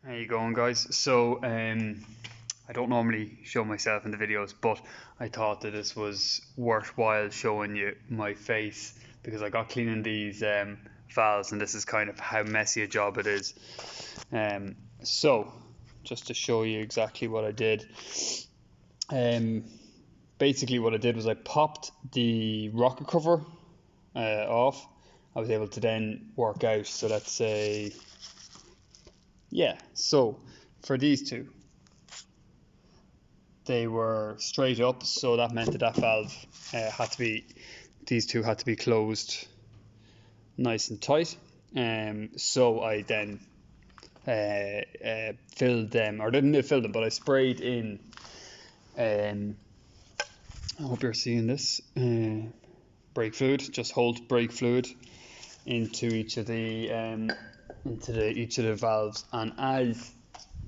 How you going, guys? So, I don't normally show myself in the videos, but I thought that this was worthwhile showing you my face because I got cleaning these valves, and this is kind of how messy a job it is. So, just to show you exactly what I did, um, basically what I did was I popped the rocker cover off. I was able to then work out. So let's say, yeah. So for these two, they were straight up, so that meant that valve these two had to be closed nice and tight. So I then filled them, or didn't fill them, but I sprayed in. I hope you're seeing this. Brake fluid, just hold brake fluid into each of the valves, and as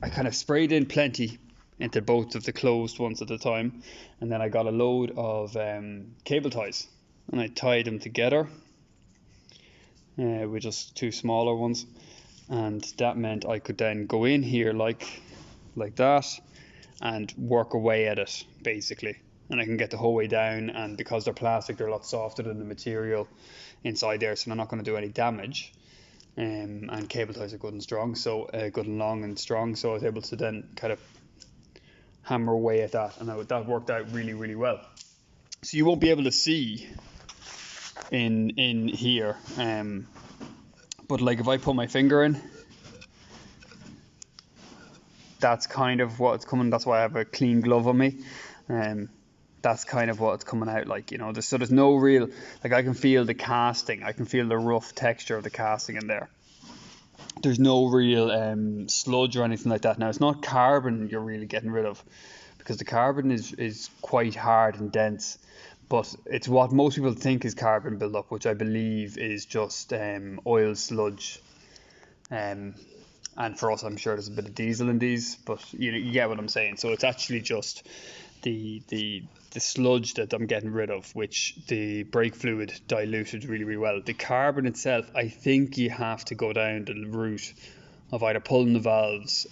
I kind of sprayed in plenty into both of the closed ones at the time, and then I got a load of cable ties and I tied them together with just two smaller ones, and that meant I could then go in here like that and work away at it basically, and I can get the whole way down, and because they're plastic they're a lot softer than the material inside there, so they're not going to do any damage. And cable ties are good and strong, so good and long and strong, so I was able to then kind of hammer away at that, and that worked out really well. So you won't be able to see in here, but like if I put my finger in, that's kind of what's coming. That's why I have a clean glove on me. That's kind of what's coming out like, there's no real, like, I can feel the casting, I can feel the rough texture of the casting in there. There's no real sludge or anything like that. Now, it's not carbon you're really getting rid of, because the carbon is quite hard and dense, but it's what most people think is carbon buildup, which I believe is just oil sludge. And for us, I'm sure there's a bit of diesel in these, but you get what I'm saying. So it's actually just the sludge that I'm getting rid of, which the brake fluid diluted really well. The carbon itself, I think you have to go down the route of either pulling the valves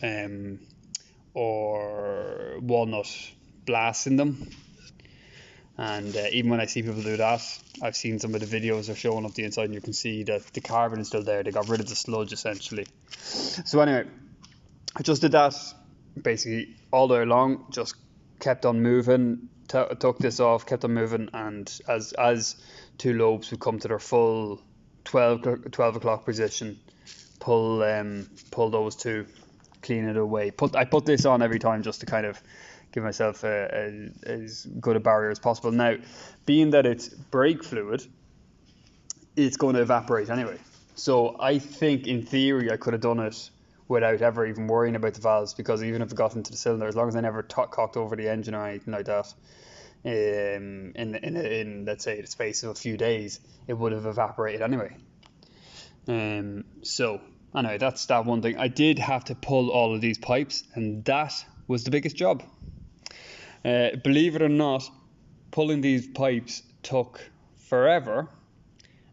or walnut blasting them. And even when I see people do that, I've seen some of the videos are showing up the inside, and you can see that the carbon is still there. They got rid of the sludge essentially. So anyway, I just did that basically all day long, just kept on moving, took this off, kept on moving, and as two lobes would come to their full 12 o'clock position, pull those two, clean it away. I put this on every time just to kind of give myself as good a barrier as possible. Now, being that it's brake fluid, it's going to evaporate anyway. So I think in theory I could have done it without ever even worrying about the valves, because even if it got into the cylinder, as long as I never cocked over the engine or anything like that, in let's say the space of a few days, it would have evaporated anyway. So anyway, that's that one thing. I did have to pull all of these pipes, and that was the biggest job. Believe it or not, pulling these pipes took forever.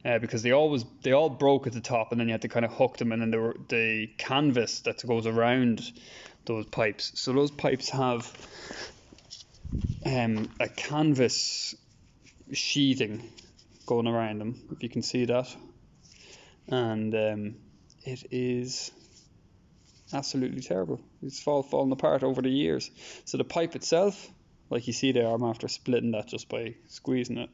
Because they all broke at the top, and then you had to kind of hook them, and then there were the canvas that goes around those pipes. So those pipes have a canvas sheathing going around them, if you can see that, and it is absolutely terrible. It's fallen apart over the years. So the pipe itself, like you see there, I'm after splitting that just by squeezing it,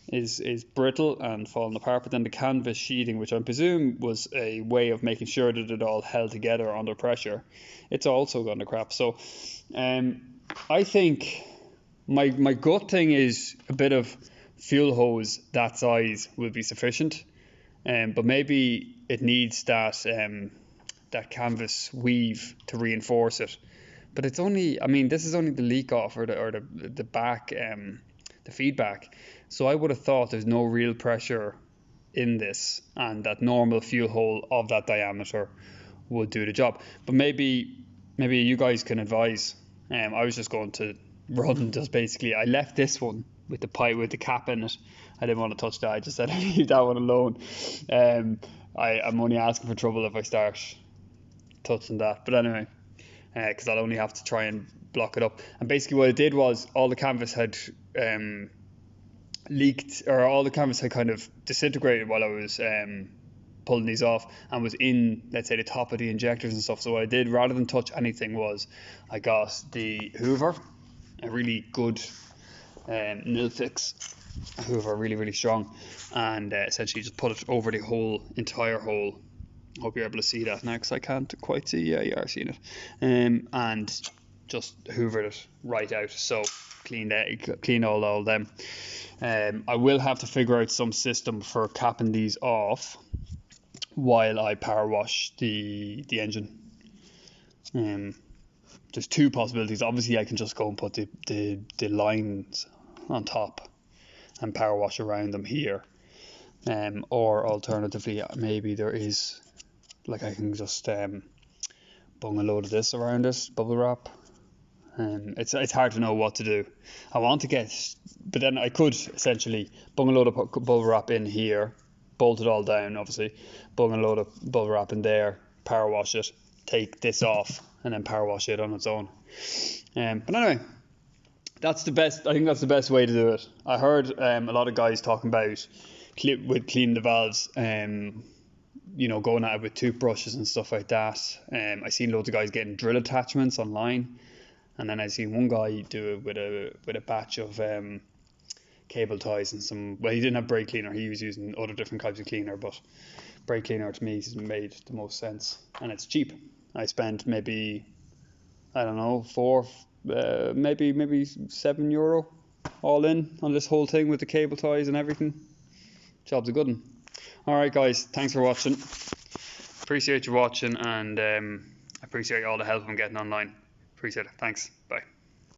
is brittle and falling apart. But then the canvas sheathing, which I presume was a way of making sure that it all held together under pressure, it's also gone to crap. So I think my gut thing is a bit of fuel hose that size will be sufficient, but maybe it needs that canvas weave to reinforce it. But it's only, I mean, this is only the leak off, or the back, the feedback. So I would have thought there's no real pressure in this, and that normal fuel hole of that diameter would do the job. But maybe you guys can advise. I was just going to run, just basically, I left this one with the pipe with the cap in it. I didn't want to touch that. I just said I'd leave that one alone. I'm only asking for trouble if I start touching that. But anyway, because I'll only have to try and block it up. And basically what it did was all the canvas had leaked, or all the canvas had kind of disintegrated while I was pulling these off, and was in, let's say, the top of the injectors and stuff. So what I did, rather than touch anything, was I got the Hoover, a really good Nilfix Hoover, really strong, and essentially just put it over the entire hole. Hope you're able to see that now, because I can't quite see. Yeah, you are seeing it. And just hoovered it right out. So clean all them. I will have to figure out some system for capping these off while I power wash the engine. There's two possibilities. Obviously, I can just go and put the lines on top and power wash around them here. Or alternatively, maybe there is, like, I can just bung a load of this around it, bubble wrap. It's hard to know what to do. I want to get, but then I could essentially bung a load of bubble wrap in here, bolt it all down, obviously, bung a load of bubble wrap in there, power wash it, take this off, and then power wash it on its own. But anyway, that's the best. I think that's the best way to do it. I heard a lot of guys talking about with cleaning the valves, going at it with toothbrushes and stuff like that. I seen loads of guys getting drill attachments online, and then I seen one guy do it with a batch of cable ties and some. Well, he didn't have brake cleaner. He was using other different types of cleaner, but brake cleaner to me has made the most sense, and it's cheap. I spent maybe, I don't know, maybe €7 all in on this whole thing with the cable ties and everything. Job's a good one. Alright guys, thanks for watching. Appreciate you watching, and I appreciate all the help I'm getting online. Appreciate it. Thanks. Bye.